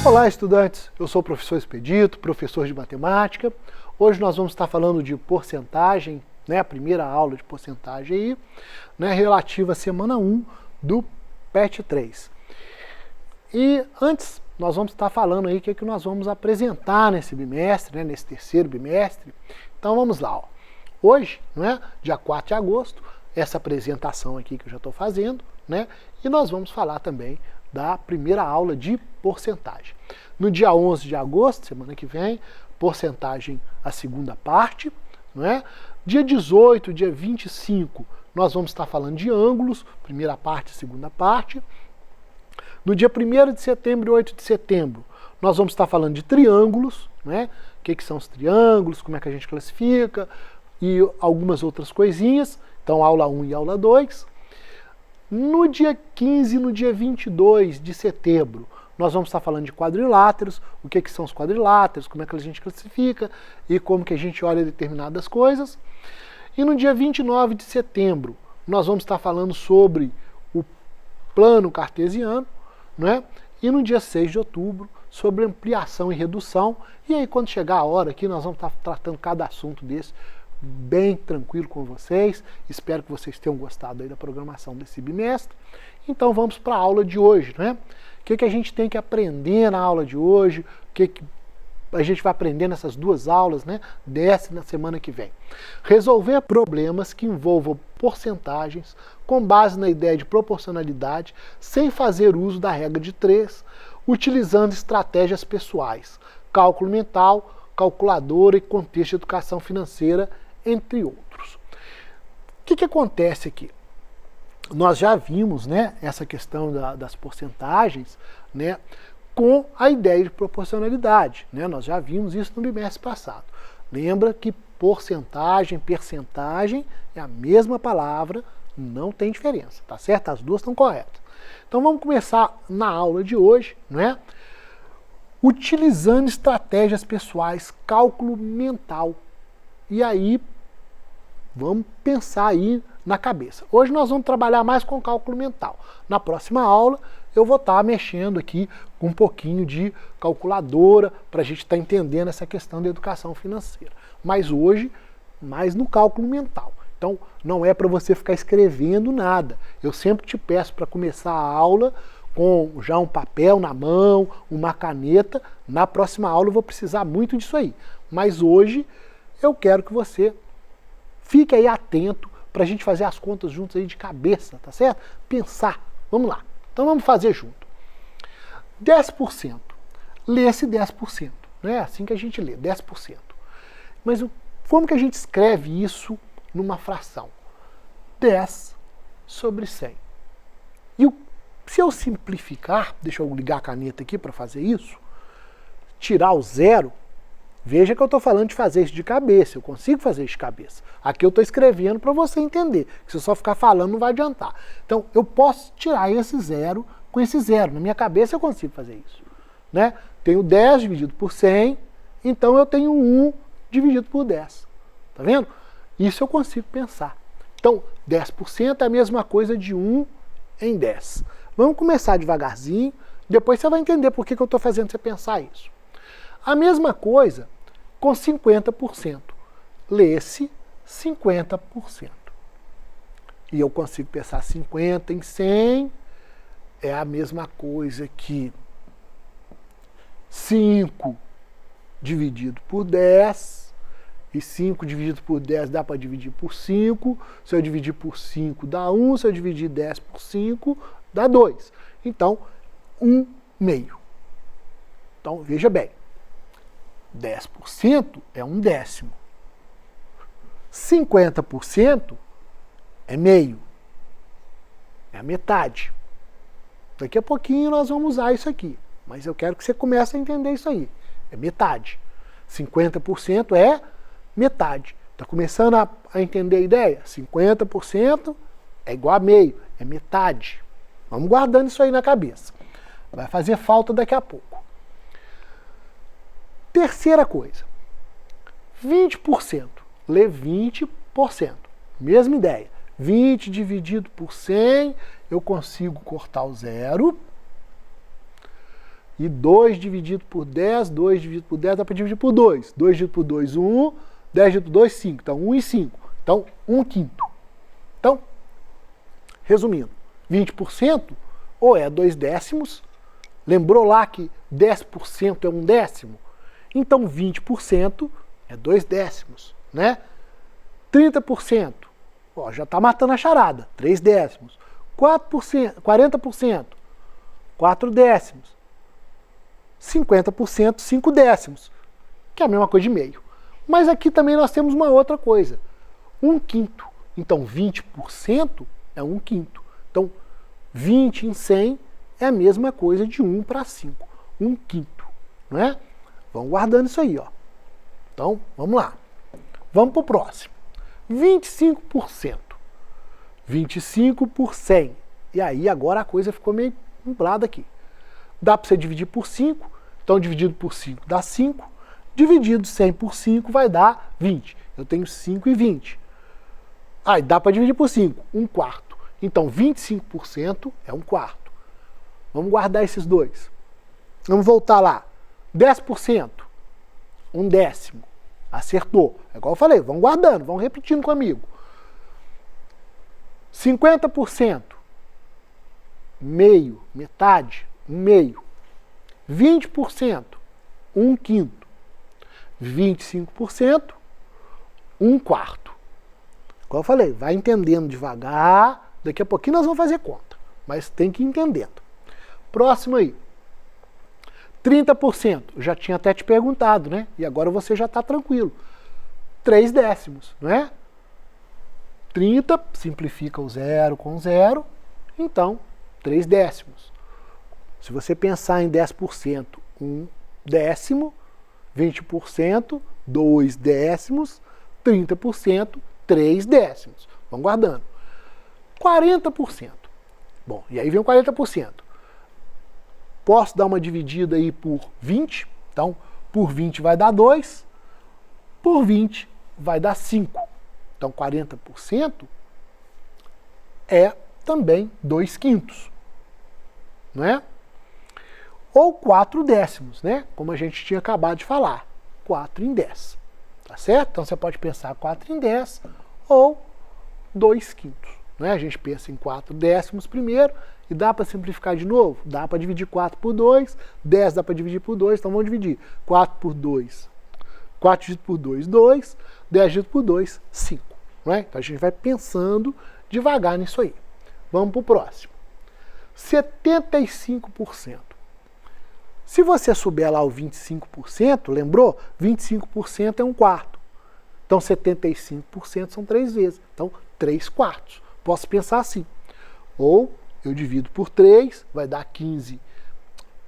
Olá, estudantes! Eu sou o professor Expedito, professor de matemática. Hoje nós vamos estar falando de porcentagem, né, a primeira aula de porcentagem aí, né, relativa à semana 1 do PET 3. E antes, nós vamos estar falando aí o que nós vamos apresentar nesse bimestre, né, nesse terceiro bimestre. Então vamos lá, ó. Hoje, né, dia 4 de agosto, essa apresentação aqui que eu já estou fazendo, né, e nós vamos falar também da primeira aula de porcentagem. No dia 11 de agosto, semana que vem, porcentagem, a segunda parte, não é? Dia 18, dia 25, nós vamos estar falando de ângulos, primeira parte, segunda parte. No dia 1º de setembro e 8 de setembro, nós vamos estar falando de triângulos, né? O que são os triângulos, como é que a gente classifica e algumas outras coisinhas. Então, aula 1 e aula 2. No dia 15 e no dia 22 de setembro, nós vamos estar falando de quadriláteros, o que são os quadriláteros, como é que a gente classifica e como que a gente olha determinadas coisas. E no dia 29 de setembro, nós vamos estar falando sobre o plano cartesiano, né? E no dia 6 de outubro, sobre ampliação e redução. E aí, quando chegar a hora aqui, nós vamos estar tratando cada assunto desse bem tranquilo com vocês. Espero que vocês tenham gostado aí da programação desse bimestre. Então vamos para a aula de hoje, né? O que a gente tem que aprender na aula de hoje, o que a gente vai aprender nessas duas aulas, né? Dessa na semana que vem. Resolver problemas que envolvam porcentagens com base na ideia de proporcionalidade, sem fazer uso da regra de 3, utilizando estratégias pessoais, cálculo mental, calculadora e contexto de educação financeira, entre outros. O que acontece aqui? Nós já vimos, né, essa questão das porcentagens, né, com a ideia de proporcionalidade, né? Nós já vimos isso no bimestre passado. Lembra que porcentagem, percentagem é a mesma palavra, não tem diferença, tá certo? As duas estão corretas. Então vamos começar na aula de hoje, né? Utilizando estratégias pessoais, cálculo mental. E aí, vamos pensar aí na cabeça. Hoje nós vamos trabalhar mais com cálculo mental. Na próxima aula, eu vou estar mexendo aqui com um pouquinho de calculadora, para a gente estar entendendo essa questão da educação financeira. Mas hoje, mais no cálculo mental. Então, não é para você ficar escrevendo nada. Eu sempre te peço para começar a aula com já um papel na mão, uma caneta. Na próxima aula eu vou precisar muito disso aí. Mas hoje eu quero que você fique aí atento para a gente fazer as contas juntos aí de cabeça, tá certo? Pensar. Vamos lá. Então vamos fazer junto. 10%. Lê esse 10%. Não é assim que a gente lê, 10%. Mas como que a gente escreve isso numa fração? 10 sobre 100. E se eu simplificar, deixa eu ligar a caneta aqui para fazer isso, tirar o zero, veja que eu estou falando de fazer isso de cabeça, eu consigo fazer isso de cabeça. Aqui eu estou escrevendo para você entender, que se eu só ficar falando não vai adiantar. Então eu posso tirar esse zero com esse zero, na minha cabeça eu consigo fazer isso. Né? Tenho 10 dividido por 100, então eu tenho 1 dividido por 10. Tá vendo? Isso eu consigo pensar. Então 10% é a mesma coisa de 1 em 10. Vamos começar devagarzinho, depois você vai entender por que eu estou fazendo você pensar isso. A mesma coisa com 50%. Lê-se 50%. E eu consigo pensar 50 em 100, é a mesma coisa que 5 dividido por 10, e 5 dividido por 10 dá para dividir por 5, se eu dividir por 5 dá 1, se eu dividir 10 por 5 dá 2. Então, 1 meio. Então, veja bem, 10% é 1/10. 50% é meio. É a metade. Daqui a pouquinho nós vamos usar isso aqui. Mas eu quero que você comece a entender isso aí. É metade. 50% é metade. Está começando a entender a ideia? 50% é igual a meio. É metade. Vamos guardando isso aí na cabeça. Vai fazer falta daqui a pouco. Terceira coisa. 20%. Lê 20%. Mesma ideia. 20 dividido por 100, eu consigo cortar o zero. E 2 dividido por 10, 2 dividido por 10 dá para dividir por 2. 2 dividido por 2, 1. 10 dividido por 2, 5. Então, 1 e 5. Então, 1 quinto. Então, resumindo, 20% ou é 2 décimos. Lembrou lá que 10% é 1 décimo? Então, 20% é 2 décimos, né? 30%, ó, já está matando a charada, 3 décimos. 40%, 4 décimos. 50%, 5 décimos, que é a mesma coisa de meio. Mas aqui também nós temos uma outra coisa, 1 quinto. Então 20% é 1 quinto. Então 20 em 100 é a mesma coisa de 1 para 5, 1 quinto, não é? Vamos guardando isso aí, ó. Então, vamos lá. Vamos para o próximo. 25%. 25 por 100. E aí agora a coisa ficou meio nublada aqui. Dá para você dividir por 5, então dividido por 5 dá 5, dividido 100 por 5 vai dar 20. Eu tenho 5 e 20. Aí dá para dividir por 5, 1 quarto. Então 25% é 1 quarto. Vamos guardar esses dois. Vamos voltar lá. 10%, 1 décimo. Acertou. É igual eu falei, vamos guardando, vamos repetindo comigo. 50%, meio, metade, 1 meio. 20%, 1 quinto. 25%, 1 quarto. Como eu falei, vai entendendo devagar, daqui a pouquinho nós vamos fazer conta, mas tem que ir entendendo. Próximo aí. 30%, eu já tinha até te perguntado, né? E agora você já está tranquilo. 3 décimos, não é? 30, simplifica o 0 com 0, então 3 décimos. Se você pensar em 10%, 1 décimo, 20%, 2 décimos, 30%, 3 décimos. Vamos guardando. 40%. Bom, e aí vem o 40%. Posso dar uma dividida aí por 20, então por 20 vai dar 2, por 20 vai dar 5. Então 40% é também 2 quintos, não é? Ou 4 décimos, né? Como a gente tinha acabado de falar, 4 em 10, tá certo? Então você pode pensar 4 em 10 ou 2 quintos, né? A gente pensa em 4 décimos primeiro, e dá para simplificar de novo? Dá para dividir 4 por 2, 10 dá para dividir por 2, então vamos dividir. 4 por 2, 4 dividido por 2, 2, 10 dividido por 2, 5. Não é? Então a gente vai pensando devagar nisso aí. Vamos para o próximo. 75%. Se você souber lá o 25%, lembrou? 25% é 1 quarto. Então 75% são 3 vezes. Então 3 quartos. Posso pensar assim. Ou eu divido por 3, vai dar 15.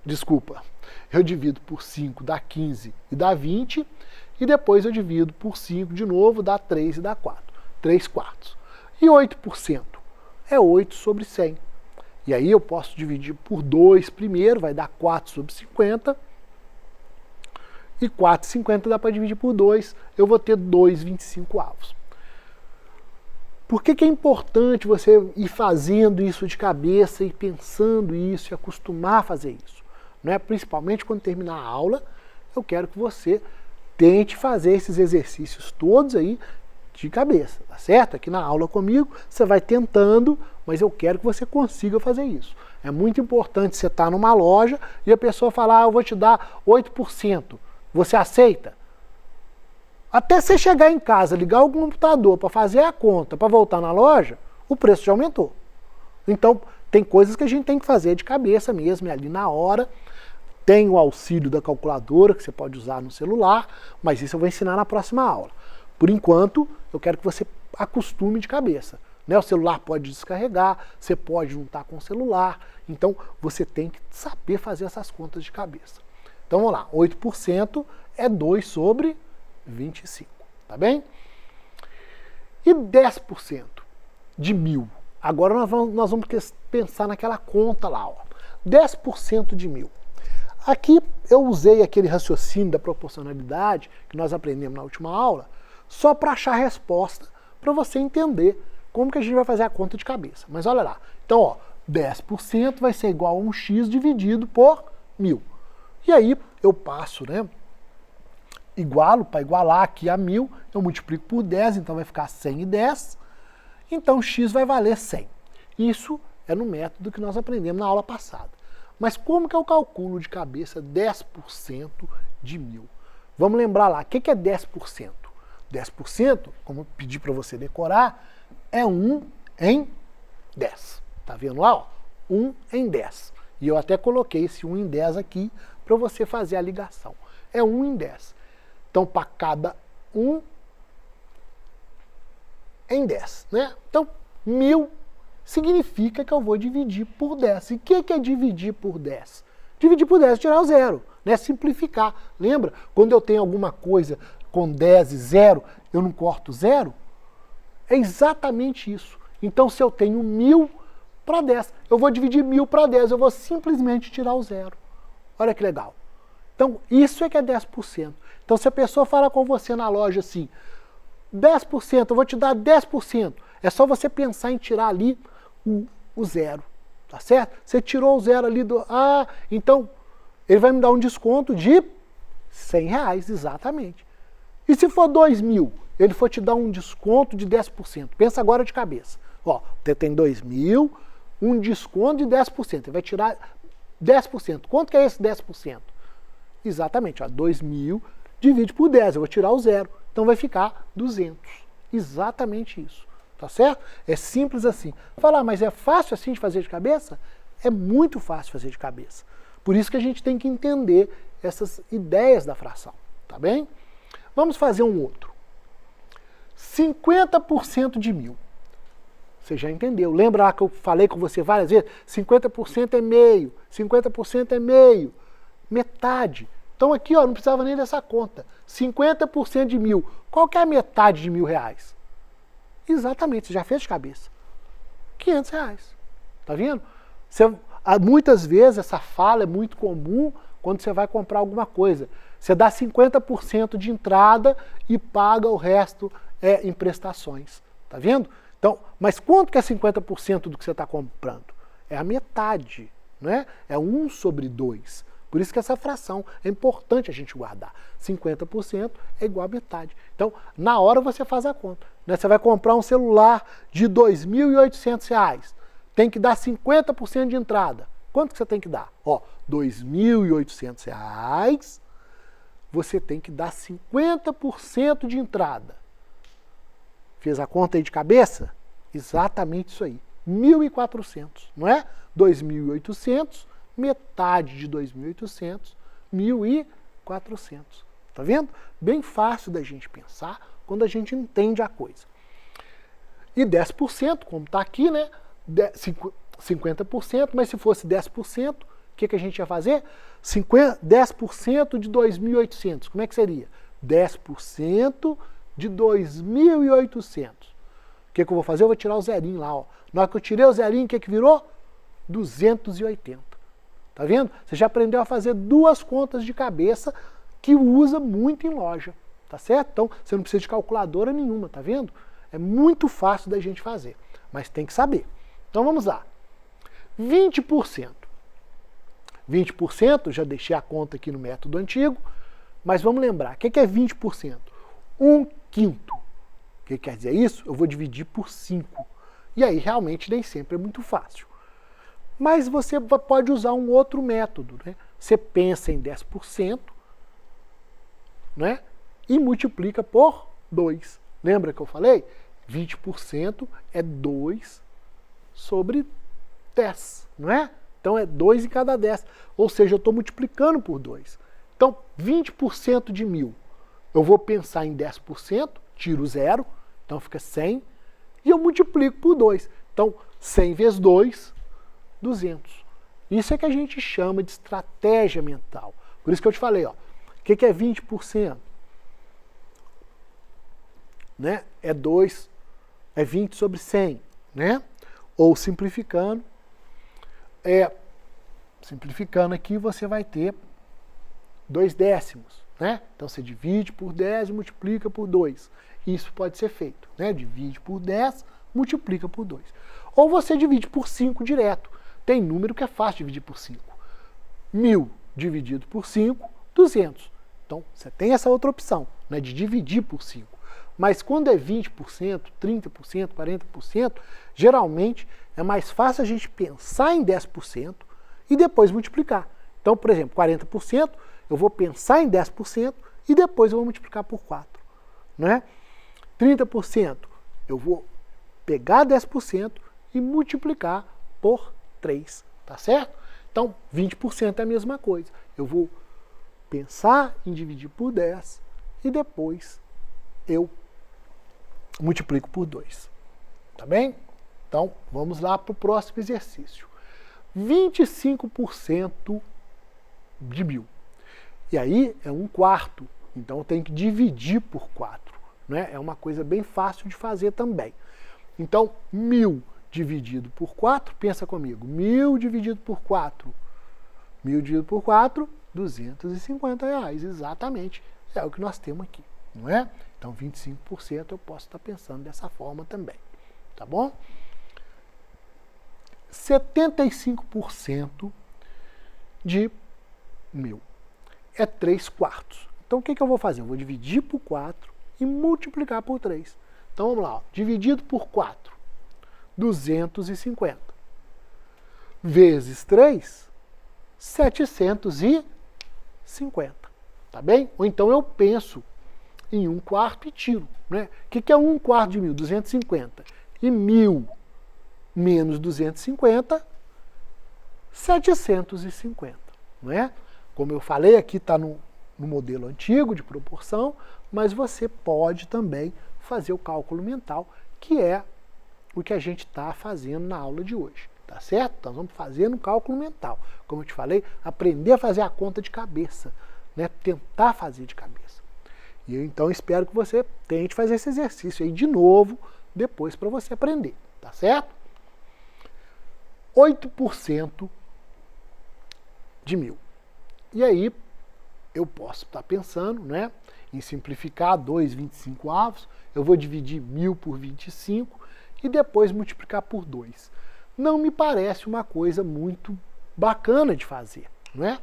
Desculpa. Eu divido por 5, dá 15 e dá 20. E depois eu divido por 5 de novo, dá 3 e dá 4. 3 quartos. E 8%? É 8 sobre 100. E aí eu posso dividir por 2 primeiro, vai dar 4 sobre 50. E 4,50 dá para dividir por 2, eu vou ter 2,25 avos. Por que é importante você ir fazendo isso de cabeça e pensando isso e acostumar a fazer isso? Não é? Principalmente quando terminar a aula, eu quero que você tente fazer esses exercícios todos aí de cabeça, tá certo? Aqui na aula comigo, você vai tentando, mas eu quero que você consiga fazer isso. É muito importante você estar numa loja e a pessoa falar, eu vou te dar 8%. Você aceita? Até você chegar em casa, ligar o computador para fazer a conta, para voltar na loja, o preço já aumentou. Então, tem coisas que a gente tem que fazer de cabeça mesmo, é ali na hora. Tem o auxílio da calculadora, que você pode usar no celular, mas isso eu vou ensinar na próxima aula. Por enquanto, eu quero que você acostume de cabeça. Né? O celular pode descarregar, você pode juntar com o celular, então você tem que saber fazer essas contas de cabeça. Então vamos lá, 8% é 2 sobre 25, tá bem? E 10% de 1.000. Agora nós vamos pensar naquela conta lá, ó. 10% de 1.000. Aqui eu usei aquele raciocínio da proporcionalidade que nós aprendemos na última aula, só para achar a resposta, para você entender como que a gente vai fazer a conta de cabeça. Mas olha lá, então ó, 10% vai ser igual a 1x dividido por 1.000. E aí eu passo, né? Igualo, para igualar aqui a 1000, eu multiplico por 10, então vai ficar 110. Então x vai valer 100. Isso é no método que nós aprendemos na aula passada. Mas como que eu calculo de cabeça 10% de 1000? Vamos lembrar lá, o que é 10%? 10%, como eu pedi para você decorar, é 1 em 10. Tá vendo lá? Ó? 1 em 10. E eu até coloquei esse 1 em 10 aqui para você fazer a ligação. É 1 em 10. Então, para cada 1 em 10, né? Então, 1000 significa que eu vou dividir por 10. E o que é dividir por 10? Dividir por 10 é tirar o zero, né? Simplificar. Lembra? Quando eu tenho alguma coisa com 10 e 0, eu não corto zero? É exatamente isso. Então, se eu tenho 1000 para 10, eu vou dividir 1000 para 10, eu vou simplesmente tirar o zero. Olha que legal. Então, isso é que é 10%. Então, se a pessoa fala com você na loja assim, 10%, eu vou te dar 10%, é só você pensar em tirar ali o zero, tá certo? Você tirou o zero ali do... Ah, então, ele vai me dar um desconto de R$100, exatamente. E se for 2.000, ele for te dar um desconto de 10%. Pensa agora de cabeça. Ó, você tem 2.000, um desconto de 10%. Ele vai tirar 10%. Quanto que é esse 10%? Exatamente, ó, 2.000 divide por 10, eu vou tirar o zero. Então vai ficar 200. Exatamente isso. Tá certo? É simples assim. Falar, mas é fácil assim de fazer de cabeça? É muito fácil fazer de cabeça. Por isso que a gente tem que entender essas ideias da fração. Tá bem? Vamos fazer um outro. 50% de 1000. Você já entendeu. Lembra lá que eu falei com você várias vezes? 50% é meio. 50% é meio. Metade. Então aqui, ó, não precisava nem dessa conta. 50% de 1000. Qual que é a metade de R$1.000? Exatamente, você já fez de cabeça. R$500. Tá vendo? Muitas vezes essa fala é muito comum quando você vai comprar alguma coisa. Você dá 50% de entrada e paga o resto em prestações. Tá vendo? Então, mas quanto que é 50% do que você está comprando? É a metade, né? É 1 sobre 2. Por isso que essa fração é importante a gente guardar. 50% é igual a metade. Então, na hora você faz a conta. Né? Você vai comprar um celular de R$2.800. Tem que dar 50% de entrada. Quanto que você tem que dar? Ó, R$2.800. Você tem que dar 50% de entrada. Fez a conta aí de cabeça? Exatamente isso aí. 1.400, não é? 2.800, metade de 2.800, 1.400. Tá vendo? Bem fácil da gente pensar quando a gente entende a coisa. E 10%, como está aqui, né? 50%, mas se fosse 10%, o que a gente ia fazer? 10% de 2.800. Como é que seria? 10% de 2.800. O que eu vou fazer? Eu vou tirar o zerinho lá. Ó. Na hora que eu tirei o zerinho, o que virou? 280. Tá vendo? Você já aprendeu a fazer duas contas de cabeça que usa muito em loja. Tá certo? Então, você não precisa de calculadora nenhuma, tá vendo? É muito fácil da gente fazer, mas tem que saber. Então, vamos lá. 20%. 20%, já deixei a conta aqui no método antigo, mas vamos lembrar, o que é 20%? 1/5. O que quer dizer isso? Eu vou dividir por 5. E aí, realmente, nem sempre é muito fácil. Mas você pode usar um outro método. Né? Você pensa em 10%, né? E multiplica por 2. Lembra que eu falei? 20% é 2 sobre 10, não é? Então é 2 em cada 10. Ou seja, eu estou multiplicando por 2. Então, 20% de 1.000. Eu vou pensar em 10%, tiro 0, então fica 100, e eu multiplico por 2. Então, 100 vezes 2, 200. Isso é que a gente chama de estratégia mental. Por isso que eu te falei, ó, o que é 20%? Né? É 20 sobre 100, né? Ou simplificando, aqui você vai ter 2 décimos, né? Então você divide por 10 e multiplica por 2. Isso pode ser feito, né? Divide por 10, multiplica por 2. Ou você divide por 5 direto. Tem número que é fácil de dividir por 5. 1.000 dividido por 5, 200. Então, você tem essa outra opção, né, de dividir por 5. Mas quando é 20%, 30%, 40%, geralmente é mais fácil a gente pensar em 10% e depois multiplicar. Então, por exemplo, 40%, eu vou pensar em 10% e depois eu vou multiplicar por 4. Né? 30%, eu vou pegar 10% e multiplicar por 3, tá certo? Então, 20% é a mesma coisa. Eu vou pensar em dividir por 10 e depois eu multiplico por 2. Tá bem? Então, vamos lá para o próximo exercício. 25% de 1000. E aí é 1/4. Então, eu tenho que dividir por 4. Né? É uma coisa bem fácil de fazer também. Então, 1000 dividido por 4, pensa comigo. 1000 dividido por 4. 1000 dividido por 4, R$250. Exatamente. É o que nós temos aqui. Não é? Então, 25% eu posso estar pensando dessa forma também. Tá bom? 75% de 1000 é 3/4. Então, o que eu vou fazer? Eu vou dividir por 4 e multiplicar por 3. Então, vamos lá. Ó. Dividido por 4, 250. Vezes 3, 750. Tá bem? Ou então eu penso em 1/4 e tiro. Né? O que é 1/4 de 1000? 250. E 1000 menos 250, 750. Não é? Como eu falei, aqui está no modelo antigo de proporção, mas você pode também fazer o cálculo mental, que é o que a gente está fazendo na aula de hoje. Tá certo? Então vamos fazer no cálculo mental. Como eu te falei, aprender a fazer a conta de cabeça. Né? Tentar fazer de cabeça. E eu então espero que você tente fazer esse exercício aí de novo, depois para você aprender. Tá certo? 8% de 1000. E aí, eu posso estar pensando, né, em simplificar 2/25, eu vou dividir 1000 por 25 e depois multiplicar por 2. Não me parece uma coisa muito bacana de fazer, não é?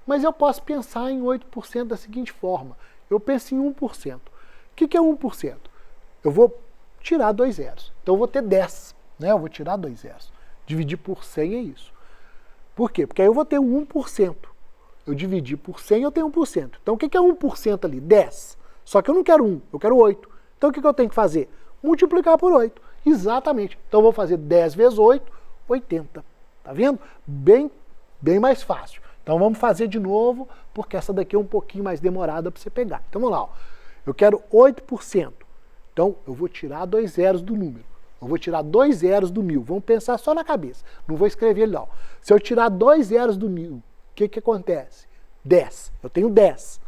Mas eu posso pensar em 8% da seguinte forma. Eu penso em 1%. O que é 1%? Eu vou tirar 2 zeros. Então eu vou ter 10, né? Eu vou tirar 2 zeros. Dividir por 100 é isso. Por quê? Porque aí eu vou ter 1%. Eu dividi por 100, eu tenho 1%. Então o que é 1% ali? 10. Só que eu não quero 1, eu quero 8. Então o que eu tenho que fazer? Multiplicar por 8. Exatamente. Então eu vou fazer 10 vezes 8, 80. Tá vendo? Bem mais fácil. Então vamos fazer de novo, porque essa daqui é um pouquinho mais demorada para você pegar. Então vamos lá. Ó. Eu quero 8%. Então eu vou tirar 2 zeros do número. Eu vou tirar 2 zeros do 1000. Vamos pensar só na cabeça. Não vou escrever ele não. Se eu tirar 2 zeros do 1000, o que acontece? 10. Eu tenho 10.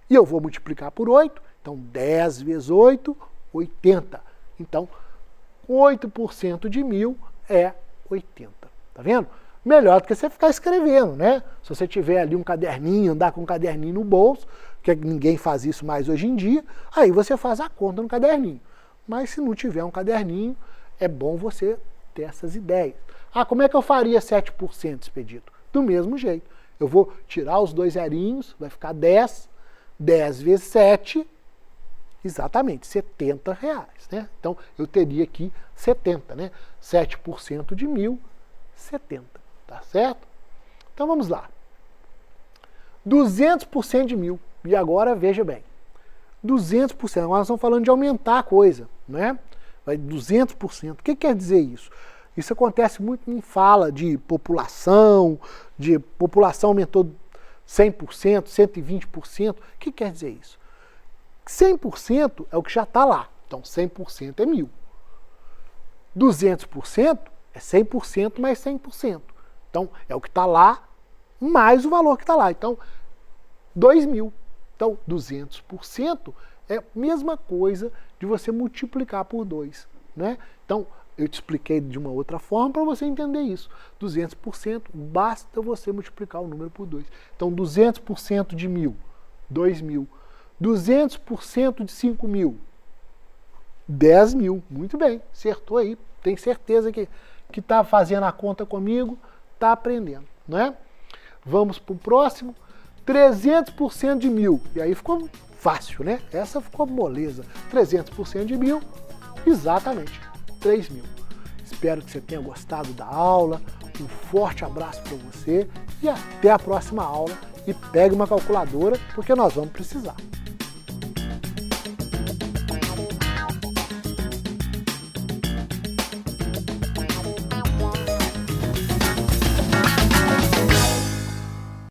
E eu vou multiplicar por 8. Então 10 vezes 8, 80. Então 8% de 1000 é 80. Tá vendo? Melhor do que você ficar escrevendo, né? Se você tiver ali um caderninho, andar com um caderninho no bolso, que ninguém faz isso mais hoje em dia, aí você faz a conta no caderninho. Mas se não tiver um caderninho, é bom você ter essas ideias. Ah, como é que eu faria 7%, Expedito? Do mesmo jeito. Eu vou tirar os 2 zerinhos, vai ficar 10. 10 vezes 7, exatamente, R$70. Né? Então, eu teria aqui 70, né? 7% de 1000, 70. Tá certo? Então, vamos lá. 200% de 1000. E agora, veja bem. 200%. Agora nós estamos falando de aumentar a coisa, né? Vai 200%. O que quer dizer isso? Isso acontece muito em fala de população aumentou 100%, 120%. O que quer dizer isso? 100% é o que já está lá. Então, 100% é 1000. 200% é 100% mais 100%. Então, é o que está lá mais o valor que está lá. Então, 2.000. Então, 200% é a mesma coisa de você multiplicar por 2. Né? Então, eu te expliquei de uma outra forma para você entender isso. 200% basta você multiplicar o número por 2. Então, 200% de 1000, 2.000. 200% de 5.000, 10.000. Muito bem, acertou aí. Tem certeza que está fazendo a conta comigo, está aprendendo. Não é? Vamos para o próximo, 300% de 1.000. E aí ficou fácil, né? Essa ficou moleza. 300% de 1.000, exatamente, 3.000. Espero que você tenha gostado da aula. Um forte abraço para você e até a próxima aula. E pegue uma calculadora, porque nós vamos precisar.